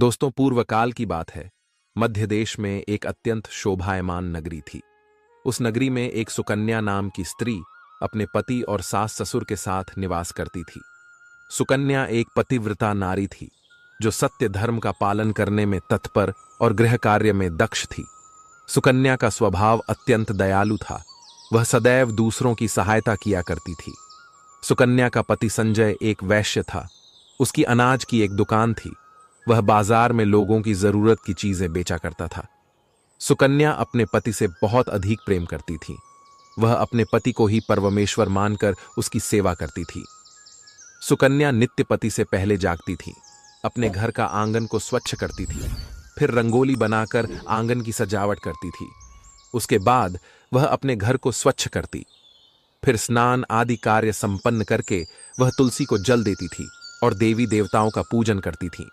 दोस्तों, पूर्व काल की बात है। मध्य देश में एक अत्यंत शोभायमान नगरी थी। उस नगरी में एक सुकन्या नाम की स्त्री अपने पति और सास ससुर के साथ निवास करती थी। सुकन्या एक पतिव्रता नारी थी जो सत्य धर्म का पालन करने में तत्पर और गृह कार्य में दक्ष थी। सुकन्या का स्वभाव अत्यंत दयालु था। वह सदैव दूसरों की सहायता किया करती थी। सुकन्या का पति संजय एक वैश्य था। उसकी अनाज की एक दुकान थी। वह बाजार में लोगों की जरूरत की चीजें बेचा करता था। सुकन्या अपने पति से बहुत अधिक प्रेम करती थी। वह अपने पति को ही परमेश्वर मानकर उसकी सेवा करती थी। सुकन्या नित्य पति से पहले जागती थी। अपने घर का आंगन को स्वच्छ करती थी, फिर रंगोली बनाकर आंगन की सजावट करती थी। उसके बाद वह अपने घर को स्वच्छ करती, फिर स्नान आदि कार्य संपन्न करके वह तुलसी को जल देती थी और देवी देवताओं का पूजन करती थी।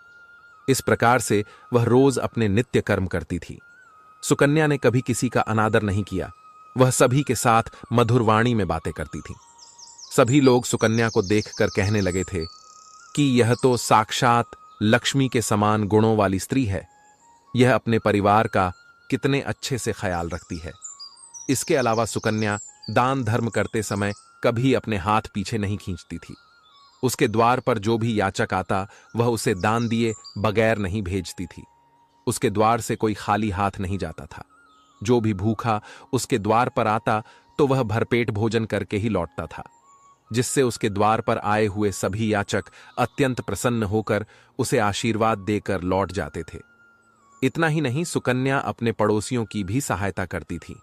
इस प्रकार से वह रोज अपने नित्य कर्म करती थी। सुकन्या ने कभी किसी का अनादर नहीं किया। वह सभी के साथ मधुर वाणी में बातें करती थी। सभी लोग सुकन्या को देखकर कहने लगे थे कि यह तो साक्षात लक्ष्मी के समान गुणों वाली स्त्री है। यह अपने परिवार का कितने अच्छे से ख्याल रखती है। इसके अलावा सुकन्या दान धर्म करते समय कभी अपने हाथ पीछे नहीं खींचती थी। उसके द्वार पर जो भी याचक आता वह उसे दान दिए बगैर नहीं भेजती थी। उसके द्वार से कोई खाली हाथ नहीं जाता था। जो भी भूखा उसके द्वार पर आता तो वह भरपेट भोजन करके ही लौटता था, जिससे उसके द्वार पर आए हुए सभी याचक अत्यंत प्रसन्न होकर उसे आशीर्वाद देकर लौट जाते थे। इतना ही नहीं, सुकन्या अपने पड़ोसियों की भी सहायता करती थी।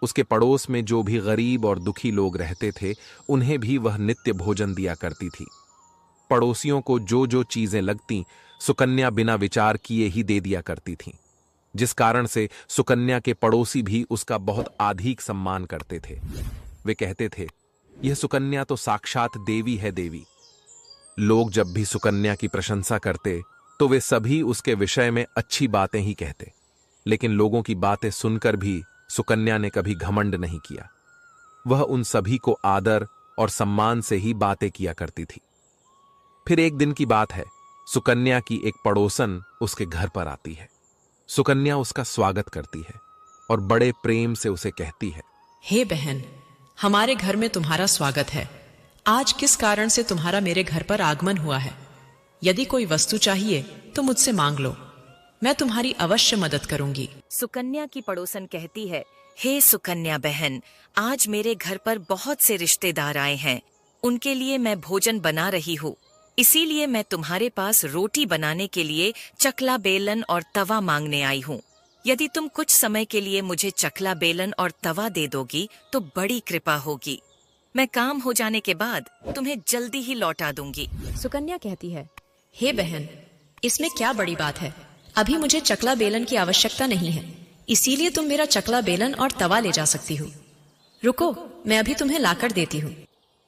उसके पड़ोस में जो भी गरीब और दुखी लोग रहते थे उन्हें भी वह नित्य भोजन दिया करती थी। पड़ोसियों को जो जो चीजें लगती सुकन्या बिना विचार किए ही दे दिया करती थी, जिस कारण से सुकन्या के पड़ोसी भी उसका बहुत अधिक सम्मान करते थे। वे कहते थे, यह सुकन्या तो साक्षात देवी है, देवी। लोग जब भी सुकन्या की प्रशंसा करते तो वे सभी उसके विषय में अच्छी बातें ही कहते, लेकिन लोगों की बातें सुनकर भी सुकन्या ने कभी घमंड नहीं किया। वह उन सभी को आदर और सम्मान से ही बातें किया करती थी। फिर एक दिन की बात है, सुकन्या की एक पड़ोसन उसके घर पर आती है। सुकन्या उसका स्वागत करती है और बड़े प्रेम से उसे कहती है, हे बहन, हमारे घर में तुम्हारा स्वागत है। आज किस कारण से तुम्हारा मेरे घर पर आगमन हुआ है? यदि कोई वस्तु चाहिए तो मुझसे मांग लो, मैं तुम्हारी अवश्य मदद करूंगी। सुकन्या की पड़ोसन कहती है, हे सुकन्या बहन, आज मेरे घर पर बहुत से रिश्तेदार आए हैं। उनके लिए मैं भोजन बना रही हूँ, इसीलिए मैं तुम्हारे पास रोटी बनाने के लिए चकला बेलन और तवा मांगने आई हूँ। यदि तुम कुछ समय के लिए मुझे चकला बेलन और तवा दे दोगी तो बड़ी कृपा होगी। मैं काम हो जाने के बाद तुम्हें जल्दी ही लौटा दूंगी। सुकन्या कहती है, हे बहन, इसमें क्या बड़ी बात है? अभी मुझे चकला बेलन की आवश्यकता नहीं है, इसीलिए तुम मेरा चकला बेलन और तवा ले जा सकती हो। रुको, मैं अभी तुम्हें लाकर देती हूँ।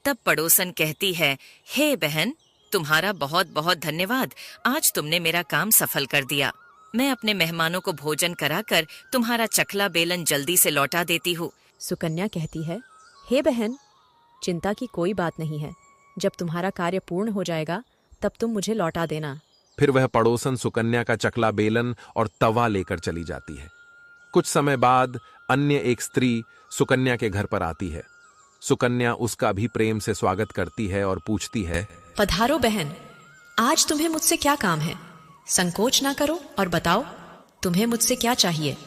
तब पड़ोसन कहती है, हे बहन, तुम्हारा बहुत बहुत धन्यवाद। आज तुमने मेरा काम सफल कर दिया। मैं अपने मेहमानों को भोजन कराकर तुम्हारा चकला बेलन जल्दी से लौटा देती हूँ। सुकन्या कहती है, हे बहन, चिंता की कोई बात नहीं है। जब तुम्हारा कार्य पूर्ण हो जाएगा तब तुम मुझे लौटा देना। फिर वह पड़ोसन सुकन्या का चकला बेलन और तवा लेकर चली जाती है। कुछ समय बाद अन्य एक स्त्री सुकन्या के घर पर आती है। सुकन्या उसका भी प्रेम से स्वागत करती है और पूछती है, पधारो बहन, आज तुम्हें मुझसे क्या काम है? संकोच ना करो और बताओ, तुम्हें मुझसे क्या चाहिए?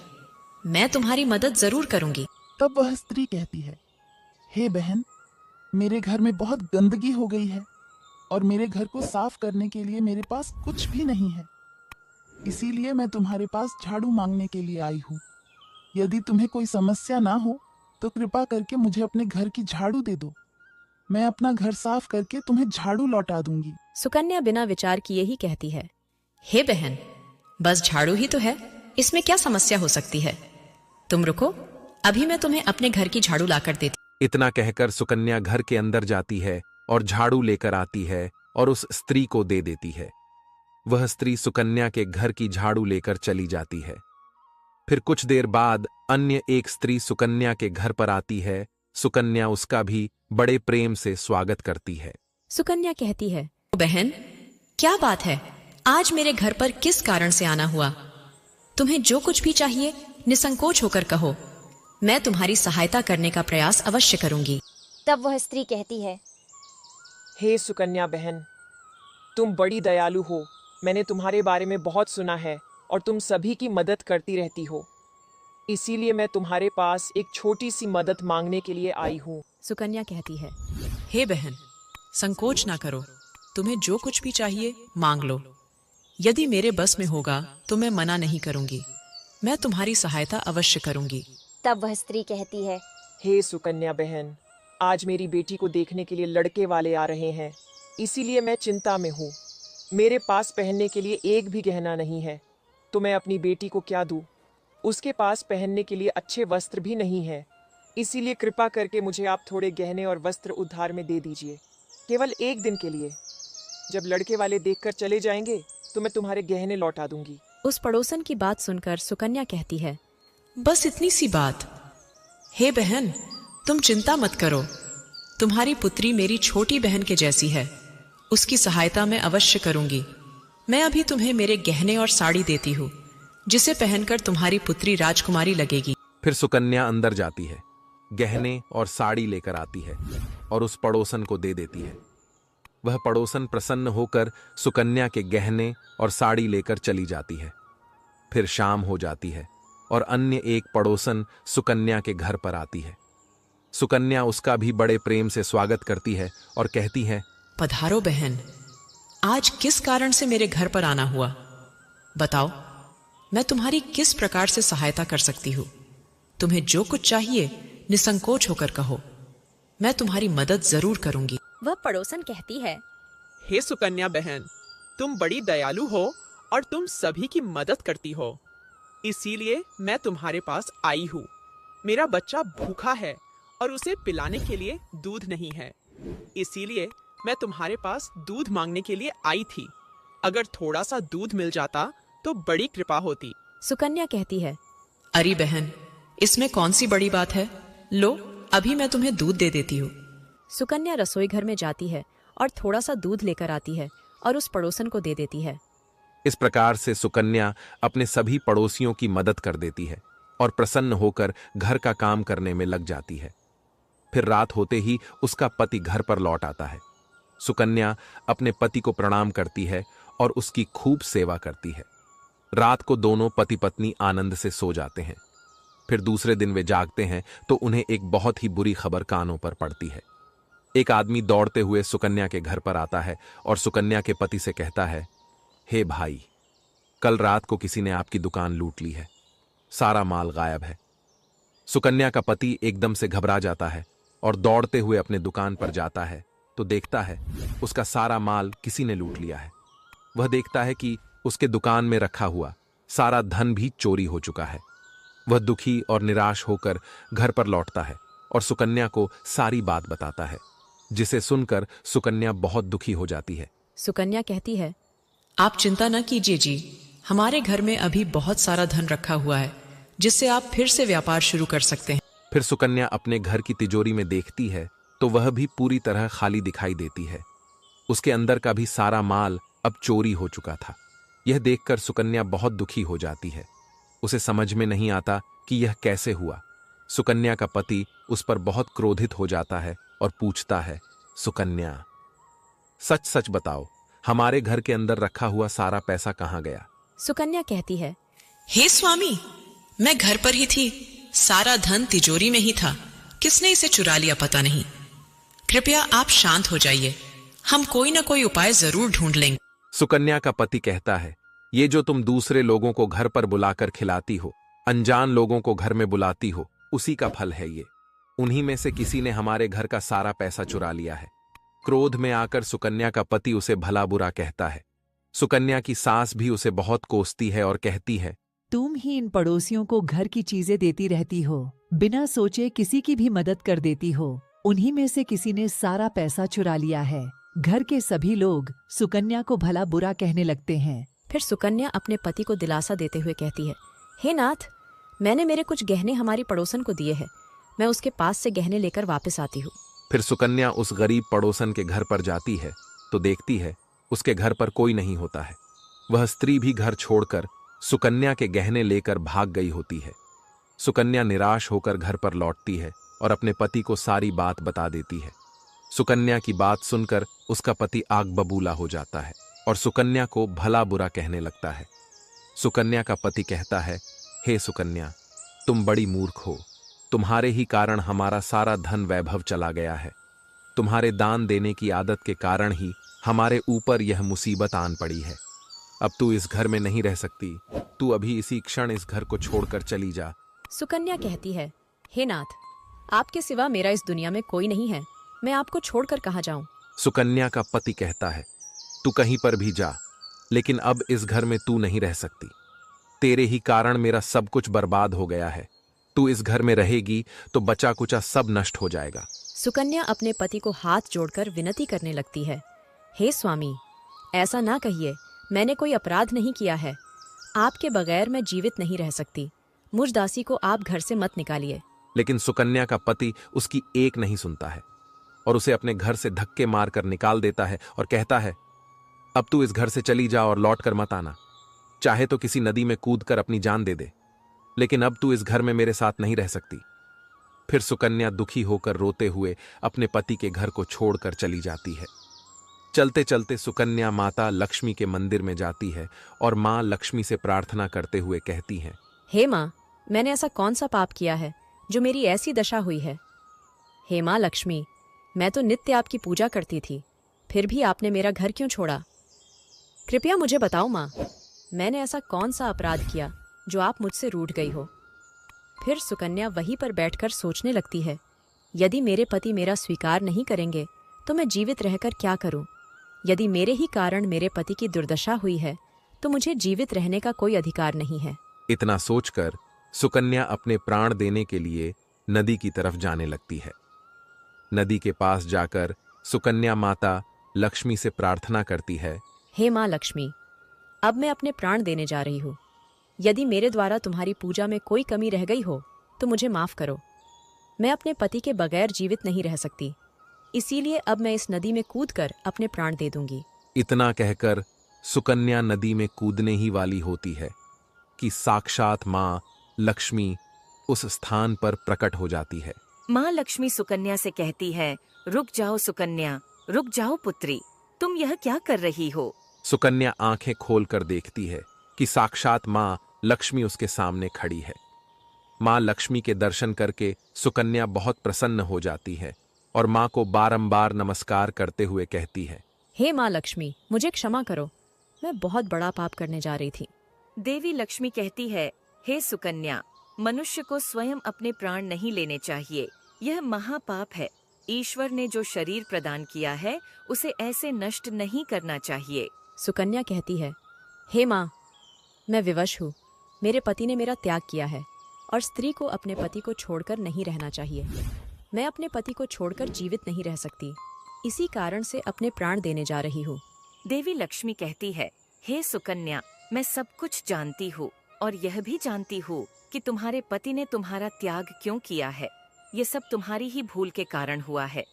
मैं तुम्हारी मदद जरूर करूंगी। तब वह स्त्री कहती है, हे बहन, मेरे घर में बहुत गंदगी हो गई है और मेरे घर को साफ करने के लिए मेरे पास कुछ भी नहीं है। इसीलिए मैं तुम्हारे पास झाड़ू मांगने के लिए आई हूँ। यदि तुम्हें कोई समस्या ना हो तो कृपा करके मुझे अपने घर की झाड़ू दे दो। मैं अपना घर साफ करके तुम्हें झाड़ू लौटा दूंगी। सुकन्या बिना विचार किए ही कहती है, हे बहन, बस झाड़ू ही तो है, इसमें क्या समस्या हो सकती है? तुम रुको, अभी मैं तुम्हें अपने घर की झाड़ू लाकर देती। इतना कहकर सुकन्या घर के अंदर जाती है और झाड़ू लेकर आती है और उस स्त्री को दे देती है। वह स्त्री सुकन्या के घर की झाड़ू लेकर चली जाती है। फिर कुछ देर बाद अन्य एक स्त्री सुकन्या के घर पर आती है। सुकन्या उसका भी बड़े प्रेम से स्वागत करती है। सुकन्या कहती है, बहन, क्या बात है? आज मेरे घर पर किस कारण से आना हुआ? तुम्हें जो कुछ भी चाहिए निसंकोच होकर कहो, मैं तुम्हारी सहायता करने का प्रयास अवश्य करूंगी। तब वह स्त्री कहती है, हे सुकन्या बहन, तुम बड़ी दयालु हो। मैंने तुम्हारे बारे में बहुत सुना है और तुम सभी की मदद करती रहती हो। इसीलिए मैं तुम्हारे पास एक छोटी सी मदद मांगने के लिए आई हूँ। सुकन्या कहती है, हे बहन, संकोच ना करो, तुम्हें जो कुछ भी चाहिए मांग लो। यदि मेरे बस में होगा तो मैं मना नहीं करूंगी। मैं तुम्हारी सहायता अवश्य करूंगी। तब वह स्त्री कहती है, हे सुकन्या बहन, आज मेरी बेटी को देखने के लिए लड़के वाले आ रहे हैं, इसीलिए मैं चिंता में हूँ। मेरे पास पहनने के लिए एक भी गहना नहीं है, तो मैं अपनी बेटी को क्या दूँ? उसके पास पहनने के लिए अच्छे वस्त्र भी नहीं है, इसीलिए कृपा करके मुझे आप थोड़े गहने और वस्त्र उधार में दे दीजिए, केवल एक दिन के लिए। जब लड़के वाले देखकर चले जाएंगे तो मैं तुम्हारे गहने लौटा दूंगी। उस पड़ोसन की बात सुनकर सुकन्या कहती है, बस इतनी सी बात? हे बहन, तुम चिंता मत करो। तुम्हारी पुत्री मेरी छोटी बहन के जैसी है, उसकी सहायता मैं अवश्य करूंगी। मैं अभी तुम्हें मेरे गहने और साड़ी देती हूँ, जिसे पहनकर तुम्हारी पुत्री राजकुमारी लगेगी। फिर सुकन्या अंदर जाती है, गहने और साड़ी लेकर आती है और उस पड़ोसन को दे देती है। वह पड़ोसन प्रसन्न होकर सुकन्या के गहने और साड़ी लेकर चली जाती है। फिर शाम हो जाती है और अन्य एक पड़ोसन सुकन्या के घर पर आती है। सुकन्या उसका भी बड़े प्रेम से स्वागत करती है और कहती है, पधारो बहन, आज किस कारण से मेरे घर पर आना हुआ? बताओ, मैं तुम्हारी किस प्रकार से सहायता कर सकती हूँ? तुम्हें जो कुछ चाहिए निसंकोच होकर कहो, मैं तुम्हारी मदद जरूर करूंगी। वह पड़ोसन कहती है, हे सुकन्या बहन, तुम बड़ी दयालु हो और तुम सभी की मदद करती हो, इसीलिए मैं तुम्हारे पास आई हूँ। मेरा बच्चा भूखा है और उसे पिलाने के लिए दूध नहीं है, इसीलिए मैं तुम्हारे पास दूध मांगने के लिए आई थी। अगर थोड़ा सा दूध मिल जाता तो बड़ी कृपा होती। सुकन्या कहती है, अरे बहन, इसमें कौन सी बड़ी बात है? लो, अभी मैं तुम्हें दूध दे देती हूँ। सुकन्या रसोई घर में जाती है और थोड़ा सा दूध लेकर आती है और उस पड़ोसन को दे देती है। इस प्रकार से सुकन्या अपने सभी पड़ोसियों की मदद कर देती है और प्रसन्न होकर घर का काम करने में लग जाती है। फिर रात होते ही उसका पति घर पर लौट आता है। सुकन्या अपने पति को प्रणाम करती है और उसकी खूब सेवा करती है। रात को दोनों पति पत्नी आनंद से सो जाते हैं। फिर दूसरे दिन वे जागते हैं तो उन्हें एक बहुत ही बुरी खबर कानों पर पड़ती है। एक आदमी दौड़ते हुए सुकन्या के घर पर आता है और सुकन्या के पति से कहता है, हे भाई, कल रात को किसी ने आपकी दुकान लूट ली है, सारा माल गायब है। सुकन्या का पति एकदम से घबरा जाता है और दौड़ते हुए अपने दुकान पर जाता है तो देखता है उसका सारा माल किसी ने लूट लिया है। वह देखता है कि उसके दुकान में रखा हुआ सारा धन भी चोरी हो चुका है। वह दुखी और निराश होकर घर पर लौटता है और सुकन्या को सारी बात बताता है, जिसे सुनकर सुकन्या बहुत दुखी हो जाती है। सुकन्या कहती है, आप चिंता न कीजिए जी, हमारे घर में अभी बहुत सारा धन रखा हुआ है, जिससे आप फिर से व्यापार शुरू कर सकते हैं। फिर सुकन्या अपने घर की तिजोरी में देखती है तो वह भी पूरी तरह खाली दिखाई देती है। उसके अंदर का भी सारा माल अब चोरी हो चुका था। यह देखकर सुकन्या बहुत दुखी हो जाती है। उसे समझ में नहीं आता कि यह कैसे हुआ। सुकन्या का पति उस पर बहुत क्रोधित हो जाता है और पूछता है, सुकन्या, सच सच बताओ, हमारे घर के अंदर रखा हुआ सारा पैसा कहाँ गया? सुकन्या कहती है, हे स्वामी, मैं घर पर ही थी, सारा धन तिजोरी में ही था, किसने इसे चुरा लिया पता नहीं। कृपया आप शांत हो जाइए, हम कोई ना कोई उपाय जरूर ढूंढ लेंगे। सुकन्या का पति कहता है, ये जो तुम दूसरे लोगों को घर पर बुलाकर खिलाती हो, अनजान लोगों को घर में बुलाती हो, उसी का फल है ये। उन्हीं में से किसी ने हमारे घर का सारा पैसा चुरा लिया है। क्रोध में आकर सुकन्या का पति उसे भला बुरा कहता है। सुकन्या की सास भी उसे बहुत कोसती है और कहती है, तुम ही इन पड़ोसियों को घर की चीजें देती रहती हो, बिना सोचे किसी की भी मदद कर देती हो। उन्हीं में से किसी ने सारा पैसा चुरा लिया है। घर के सभी लोग सुकन्या को भला बुरा कहने लगते हैं। फिर सुकन्या अपने पति को दिलासा देते हुए कहती है, हे नाथ, मैंने मेरे कुछ गहने हमारी पड़ोसन को दिए हैं, मैं उसके पास से गहने लेकर वापस आती हूँ। फिर सुकन्या उस गरीब पड़ोसन के घर पर जाती है तो देखती है उसके घर पर कोई नहीं होता है। वह स्त्री भी घर छोड़कर सुकन्या के गहने लेकर भाग गई होती है। सुकन्या निराश होकर घर पर लौटती है और अपने पति को सारी बात बता देती है। सुकन्या की बात सुनकर उसका पति आग बबूला हो जाता है और सुकन्या को भला बुरा कहने लगता है। सुकन्या का पति कहता है, हे सुकन्या, तुम बड़ी मूर्ख हो। तुम्हारे ही कारण हमारा सारा धन वैभव चला गया है। तुम्हारे दान देने की आदत के कारण ही हमारे ऊपर यह मुसीबत आन पड़ी है। अब तू इस घर में नहीं रह सकती। तू अभी इसी क्षण इस घर को छोड़कर चली जा। सुकन्या कहती है, हे नाथ, आपके सिवा मेरा इस दुनिया में कोई नहीं है। मैं आपको छोड़कर कहाँ जाऊं? सुकन्या का पति कहता है, तू कहीं पर भी जा, लेकिन अब इस घर में तू नहीं रह सकती। तेरे ही कारण मेरा सब कुछ बर्बाद हो गया है। तू इस घर में रहेगी तो बचा कुचा सब नष्ट हो जाएगा। सुकन्या अपने पति को हाथ जोड़कर विनती करने लगती है, हे स्वामी, ऐसा ना कहिए। मैंने कोई अपराध नहीं किया है। आपके बगैर मैं जीवित नहीं रह सकती। मुझ दासी को आप घर से मत निकालिए। लेकिन सुकन्या का पति उसकी एक नहीं सुनता है और उसे अपने घर से धक्के मारकर निकाल देता है और कहता है, अब तू इस घर से चली जा और लौट कर मत आना। चाहे तो किसी नदी में कूदकर अपनी जान दे दे, लेकिन अब तू इस घर में मेरे साथ नहीं रह सकती। फिर सुकन्या दुखी होकर रोते हुए अपने पति के घर को छोड़कर चली जाती है। चलते चलते सुकन्या माता लक्ष्मी के मंदिर में जाती है और माँ लक्ष्मी से प्रार्थना करते हुए कहती हैं, हे माँ, मैंने ऐसा कौन सा पाप किया है जो मेरी ऐसी दशा हुई है? हे माँ लक्ष्मी, मैं तो नित्य आपकी पूजा करती थी, फिर भी आपने मेरा घर क्यों छोड़ा? कृपया मुझे बताओ माँ, मैंने ऐसा कौन सा अपराध किया जो आप मुझसे रूठ गई हो? फिर सुकन्या वहीं पर बैठकर सोचने लगती है, यदि मेरे पति मेरा स्वीकार नहीं करेंगे तो मैं जीवित रहकर क्या करूं? यदि मेरे ही कारण मेरे पति की दुर्दशा हुई है तो मुझे जीवित रहने का कोई अधिकार नहीं है। इतना सोचकर सुकन्या अपने प्राण देने के लिए नदी की तरफ जाने लगती है। नदी के पास जाकर सुकन्या माता लक्ष्मी से प्रार्थना करती है, हे माँ लक्ष्मी, अब मैं अपने प्राण देने जा रही हूँ। यदि मेरे द्वारा तुम्हारी पूजा में कोई कमी रह गई हो तो मुझे माफ करो। मैं अपने पति के बगैर जीवित नहीं रह सकती, इसीलिए अब मैं इस नदी में कूदकर अपने प्राण दे दूंगी। इतना कहकर सुकन्या नदी में कूदने ही वाली होती है कि साक्षात माँ लक्ष्मी उस स्थान पर प्रकट हो जाती है। माँ लक्ष्मी सुकन्या से कहती है, रुक जाओ सुकन्या, रुक जाओ पुत्री, तुम यह क्या कर रही हो? सुकन्या आंखें खोलकर देखती है कि साक्षात माँ लक्ष्मी उसके सामने खड़ी है। माँ लक्ष्मी के दर्शन करके सुकन्या बहुत प्रसन्न हो जाती है और माँ को बारंबार नमस्कार करते हुए कहती है, हे माँ लक्ष्मी, मुझे क्षमा करो, मैं बहुत बड़ा पाप करने जा रही थी। देवी लक्ष्मी कहती है, हे सुकन्या, मनुष्य को स्वयं अपने प्राण नहीं लेने चाहिए। यह महापाप है। ईश्वर ने जो शरीर प्रदान किया है उसे ऐसे नष्ट नहीं करना चाहिए। सुकन्या कहती है, हे माँ, मैं विवश हूँ। मेरे पति ने मेरा त्याग किया है और स्त्री को अपने पति को छोड़कर नहीं रहना चाहिए। मैं अपने पति को छोड़कर जीवित नहीं रह सकती, इसी कारण से अपने प्राण देने जा रही हूँ। देवी लक्ष्मी कहती है, हे सुकन्या, मैं सब कुछ जानती हूँ और यह भी जानती हूँ कि तुम्हारे पति ने तुम्हारा त्याग क्यों किया है। ये सब तुम्हारी ही भूल के कारण हुआ है।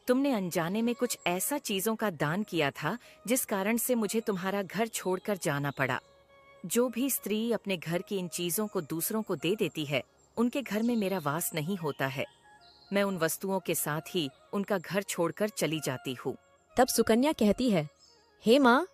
तुमने अनजाने में कुछ ऐसा चीजों का दान किया था जिस कारण से मुझे तुम्हारा घर छोड़कर जाना पड़ा। जो भी स्त्री अपने घर की इन चीजों को दूसरों को दे देती है, उनके घर में मेरा वास नहीं होता है। मैं उन वस्तुओं के साथ ही उनका घर छोड़कर चली जाती हूँ। तब सुकन्या कहती है, हे माँ,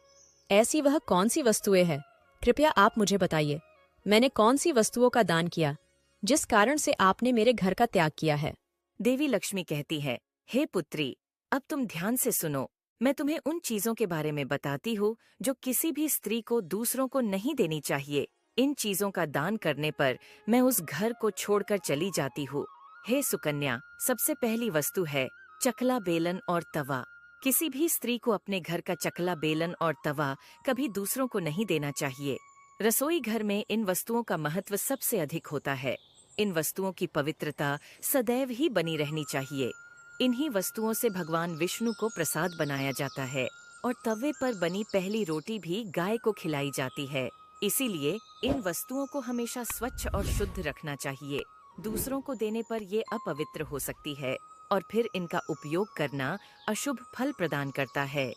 ऐसी वह कौन सी वस्तुएं हैं? कृपया आप मुझे बताइए, मैंने कौन सी वस्तुओं का दान किया जिस कारण से आपने मेरे घर का त्याग किया है? देवी लक्ष्मी कहती है, हे पुत्री, अब तुम ध्यान से सुनो। मैं तुम्हें उन चीजों के बारे में बताती हूँ जो किसी भी स्त्री को दूसरों को नहीं देनी चाहिए। इन चीजों का दान करने पर मैं उस घर को छोड़कर चली जाती हूँ। हे सुकन्या, सबसे पहली वस्तु है चकला बेलन और तवा। किसी भी स्त्री को अपने घर का चकला बेलन और तवा कभी दूसरों को नहीं देना चाहिए। रसोई घर में इन वस्तुओं का महत्व सबसे अधिक होता है। इन वस्तुओं की पवित्रता सदैव ही बनी रहनी चाहिए। इन्हीं वस्तुओं से भगवान विष्णु को प्रसाद बनाया जाता है और तवे पर बनी पहली रोटी भी गाय को खिलाई जाती है। इसीलिए इन वस्तुओं को हमेशा स्वच्छ और शुद्ध रखना चाहिए। दूसरों को देने पर ये अपवित्र हो सकती है और फिर इनका उपयोग करना अशुभ फल प्रदान करता है।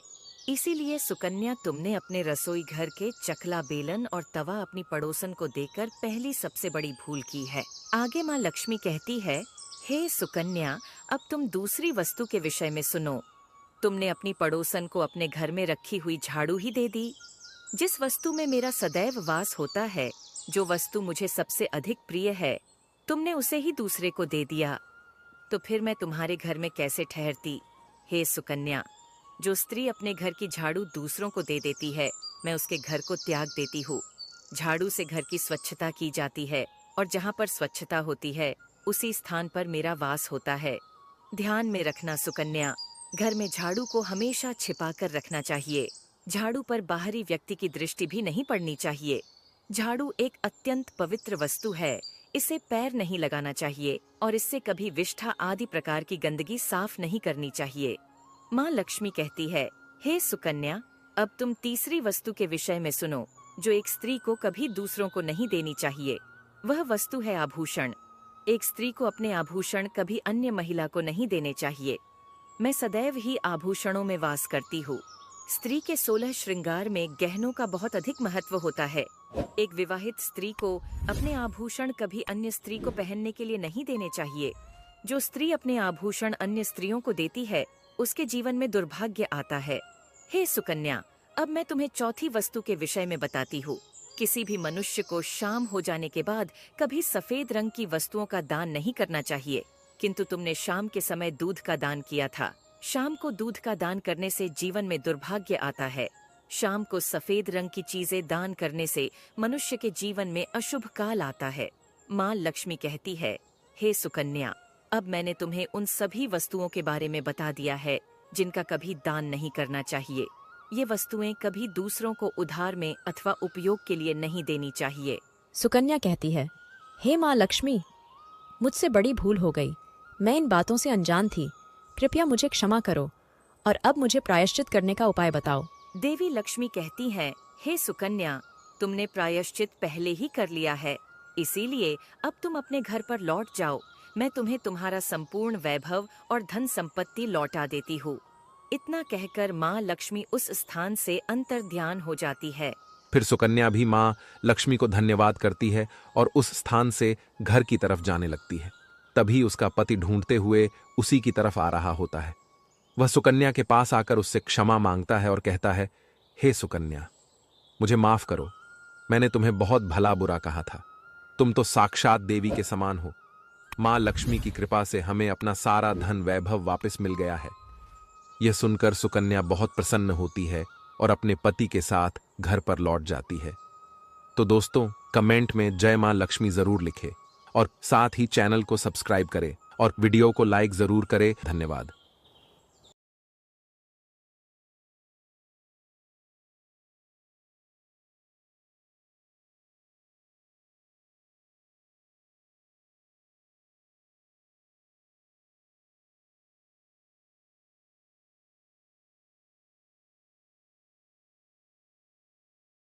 इसीलिए सुकन्या, तुमने अपने रसोई घर के चकला बेलन और तवा अपनी पड़ोसन को देकर पहली सबसे बड़ी भूल की है। आगे माँ लक्ष्मी कहती है, हे सुकन्या, अब तुम दूसरी वस्तु के विषय में सुनो। तुमने अपनी पड़ोसन को अपने घर में रखी हुई झाड़ू ही दे दी। जिस वस्तु में मेरा सदैव वास होता है, जो वस्तु मुझे सबसे अधिक प्रिय है, तुमने उसे ही दूसरे को दे दिया। तो फिर मैं तुम्हारे घर में कैसे ठहरती? हे सुकन्या, जो स्त्री अपने घर की झाड़ू दूसरों को दे देती है, मैं उसके घर को त्याग देती हूँ। झाड़ू से घर की स्वच्छता की जाती है और जहाँ पर स्वच्छता होती है, उसी स्थान पर मेरा वास होता है। ध्यान में रखना सुकन्या, घर में झाड़ू को हमेशा छिपा कर रखना चाहिए। झाड़ू पर बाहरी व्यक्ति की दृष्टि भी नहीं पड़नी चाहिए। झाड़ू एक अत्यंत पवित्र वस्तु है। इसे पैर नहीं लगाना चाहिए और इससे कभी विष्ठा आदि प्रकार की गंदगी साफ नहीं करनी चाहिए। माँ लक्ष्मी कहती है, हे सुकन्या, अब तुम तीसरी वस्तु के विषय में सुनो, जो एक स्त्री को कभी दूसरों को नहीं देनी चाहिए। वह वस्तु है आभूषण। एक स्त्री को अपने आभूषण कभी अन्य महिला को नहीं देने चाहिए। मैं सदैव ही आभूषणों में वास करती हूँ। स्त्री के 16 श्रृंगार में गहनों का बहुत अधिक महत्व होता है। एक विवाहित स्त्री को अपने आभूषण कभी अन्य स्त्री को पहनने के लिए नहीं देने चाहिए। जो स्त्री अपने आभूषण अन्य स्त्रियों को देती है, उसके जीवन में दुर्भाग्य आता है। हे सुकन्या, अब मैं तुम्हें चौथी वस्तु के विषय में बताती हूँ। किसी भी मनुष्य को शाम हो जाने के बाद कभी सफेद रंग की वस्तुओं का दान नहीं करना चाहिए, किंतु तुमने शाम के समय दूध का दान किया था। शाम को दूध का दान करने से जीवन में दुर्भाग्य आता है। शाम को सफेद रंग की चीजें दान करने से मनुष्य के जीवन में अशुभ काल आता है। माँ लक्ष्मी कहती है, हे सुकन्या, अब मैंने तुम्हें उन सभी वस्तुओं के बारे में बता दिया है जिनका कभी दान नहीं करना चाहिए। ये वस्तुएं कभी दूसरों को उधार में अथवा उपयोग के लिए नहीं देनी चाहिए। सुकन्या कहती है, हे माँ लक्ष्मी, मुझसे बड़ी भूल हो गई। मैं इन बातों से अनजान थी। कृपया मुझे क्षमा करो और अब मुझे प्रायश्चित करने का उपाय बताओ। देवी लक्ष्मी कहती है, हे सुकन्या, तुमने प्रायश्चित पहले ही कर लिया है, इसीलिए अब तुम अपने घर पर लौट जाओ। मैं तुम्हें तुम्हारा संपूर्ण वैभव और धन संपत्ति लौटा देती हूँ। इतना कहकर माँ लक्ष्मी उस स्थान से अंतर्ध्यान हो जाती है। फिर सुकन्या भी माँ लक्ष्मी को धन्यवाद करती है और उस स्थान से घर की तरफ जाने लगती है। तभी उसका पति ढूंढते हुए उसी की तरफ आ रहा होता है। वह सुकन्या के पास आकर उससे क्षमा मांगता है और कहता है, हे सुकन्या, मुझे माफ करो। मैंने तुम्हें बहुत भला बुरा कहा था। तुम तो साक्षात देवी के समान हो। माँ लक्ष्मी की कृपा से हमें अपना सारा धन वैभव वापस मिल गया है। यह सुनकर सुकन्या बहुत प्रसन्न होती है और अपने पति के साथ घर पर लौट जाती है। तो दोस्तों, कमेंट में जय माँ लक्ष्मी जरूर लिखें और साथ ही चैनल को सब्सक्राइब करें और वीडियो को लाइक जरूर करें। धन्यवाद।